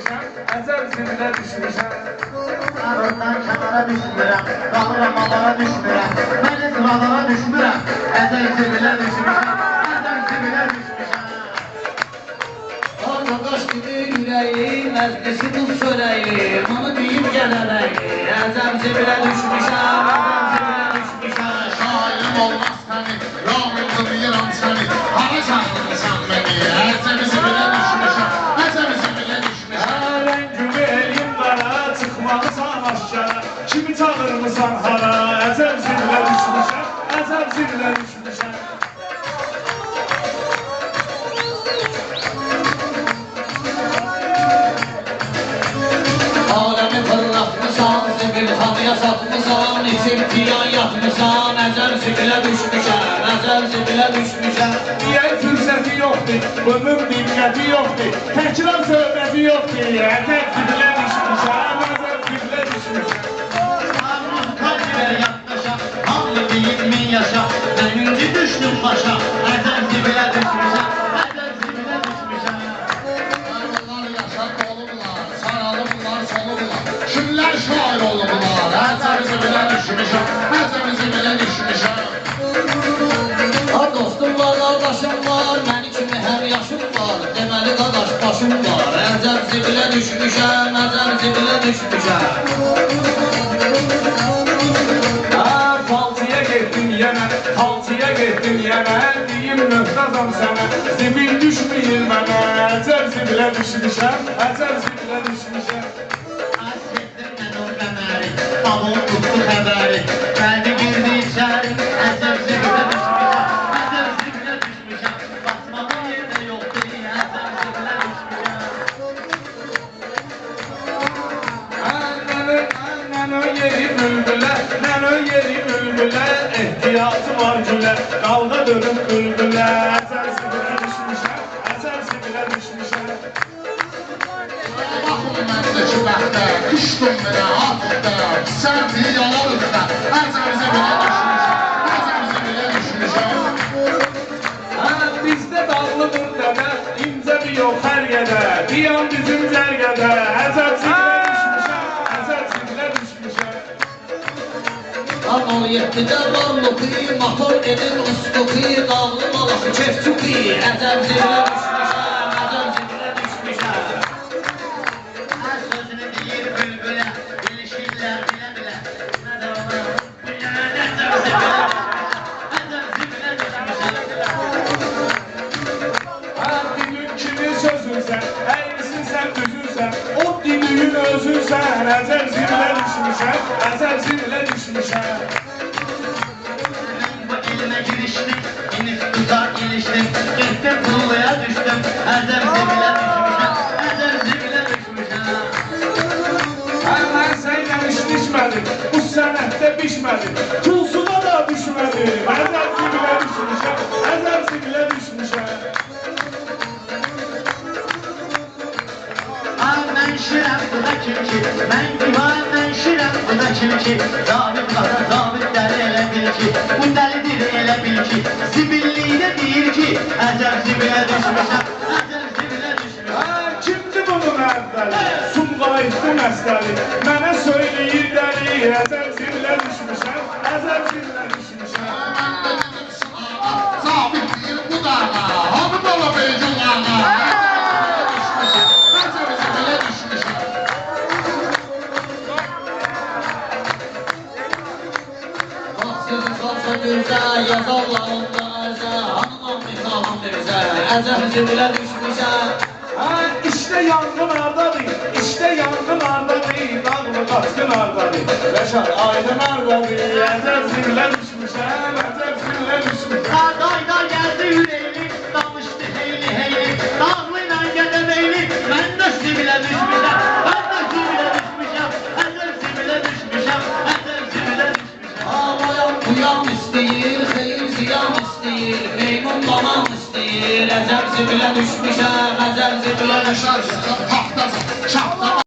düşmüşəm, əcəb zibilə düşmüşəm. Arından kənara düşmürəm, qalıram alara düşmürəm, mən heç radara düşmürəm, əcəb zibilə düşmüşəm, əcəb zibilə düşmüşəm. Qardaş gibi yüreğim, məclisi tut çörəyim, onu deyib gələləyim, əcəb zibilə düşmüşəm, əcəb zibilə düşmüşəm. Şairim olmaz səni, rahmetli deyirəm səni, hara çağırırsan məni, əcəb zibilə düşmüşəm, əcəb zibilə düşmüşəm. Rəngümü eləyim qara, çıxmalısan aşkara, kimi çağırmısan hara, əcəb zibilə düşmüşəm, əcəb zibilə düşmüşəm. Aləmi fırlatmışam, zibilxanıya satmışam, içib tiyan yatmışam, əcəb zibilə düşmüşəm, əcəb zibilə düşmüşəm. Deyək fürsəti yoxdur, bunun diqqəti yoxdur, təkrar söhbəti yoxdur, əcəb zibilə düşmüşəm, əcəb zibilə düşmüşəm. Hamlı deyib min yaşa, mən indi düşdüm başa, əcəb zibilə düşmüşəm, əcəb zibilə düşmüşəm. Arılar yaşar olublar, saralıblar, solublar, kimlər şair olublar, əcəb zibilə düşmüşəm, əcəb zibilə düşmüşəm. Ha dostum var, qardaşım var, məni kimi hər yaşım var, deməli qardaş başım var, əcəb zibilə düşmüşəm, əcəb zibilə düşmüşəm. Falçıya getdim yemə, falçıya getdim yemə, deyim möhtazam sənə, zibil düşməyir mənə, əcəb zibilə düşmüşəm, əcəb zibilə düşmüşəm. Əsgetdim mən o qəməri, babam tutdu xəbəri, gəldi girdi içəri, əcəb zibilə düşmüşəm, əcəb zibilə düşmüşəm, batmağın yerdə yoxdur, əcəb zibilə düşmüşəm. Nənə yeri bülbülə, nənə yeri bülbülə, ehtiyacı var gülə, qalda dönüb bülbülə, əcəb zibilə düşmüşəm, əcəb zibilə düşmüşəm. Baxın məndəki bəxtə, düşdüm mənə atüqdə, sərdi yalan üstə, əcəb zibilə düşmüşəm, əcəb zibilə düşmüşəm. Bizdə dağlıdır dədə, incə bir yox hər gədə, diyan bizim cərgədə, əcəb zibilə düşmüşəm, əcəb zibilə düşmüşəm. Anol yetdidə var lopi, motor edir ustuki, dağlı malası kefçuki, əcəb zibilə düşmüşəm, əcəb zibilə düşmüşəm. Hər sözünü deyir bülbülə, ilişirlər bilə-bilə, nədə ona, bu yana əcəb zibilə düşmüşəm, əcəb zibilə düşmüşəm. Dilin kimi sözünsən, əyrisinsən, düzünsən, o dilin özünsən, əcəb zibilə düşmüşəm, əcəb zibilə düşmüşəm. Bu elmə girişdim, inif tutar ilişdim, getdim pulluya düşdüm, əcəb zibilə düşmüşəm, əcəb zibilə düşmüşəm. Mən sənlə işləşmədim, bu sənətdə bişmədim, tulsuna da düşmədim, əcəb zibilə düşmüşəm, əcəb zibilə düşmüşəm. Mən şirəm, bu da kim ki, mən divan, mən şirəm, bu da kim ki, zabit qara, zabit dəli elə bil ki, bu dəlidir elə bil ki, zibilliydə deyir ki, əcəb zibilə düşmüşəm, əcəb zibilə düşmüşəm. Kimdir bunun əvvəli, Sumqayıtlı məstəli, mənə söyləyir dəli, əcəb zibilə düşmüşəm, əcəb zibilə düşmüşəm. Zabit deyir bu dağa, hamı bala beycul ağa, əcəb zibilə düşmüşəm. Sözü salsa gözə, yazarlar onda ərzə, hanımam mixalam birzə, əcəb zibilə düşmüşəm. İşte yangın ardadır, işte yangın ardadır, dağlı qaçqın ardadır, Rəşad aydın ardadır, əcəb zibilə düşmüşəm, əcəb zibilə düşmüşəm. Qardayda gəldi ürəyli, danışdı heyli heyli, dağlıyla qədəmeyli, mən də zibilə düşmüşəm, mən də zibilə düşmüşəm, əcəb zibilə düşmüşəm, əcəb zibilə düşmüşəm. Ağlayan uyan istəyir, xeyir ziyan istəyir, meymun laman istəyir, əcəb zibilə düşmüşəm, əcəb zibilə düşmüşəm. Taxtasan.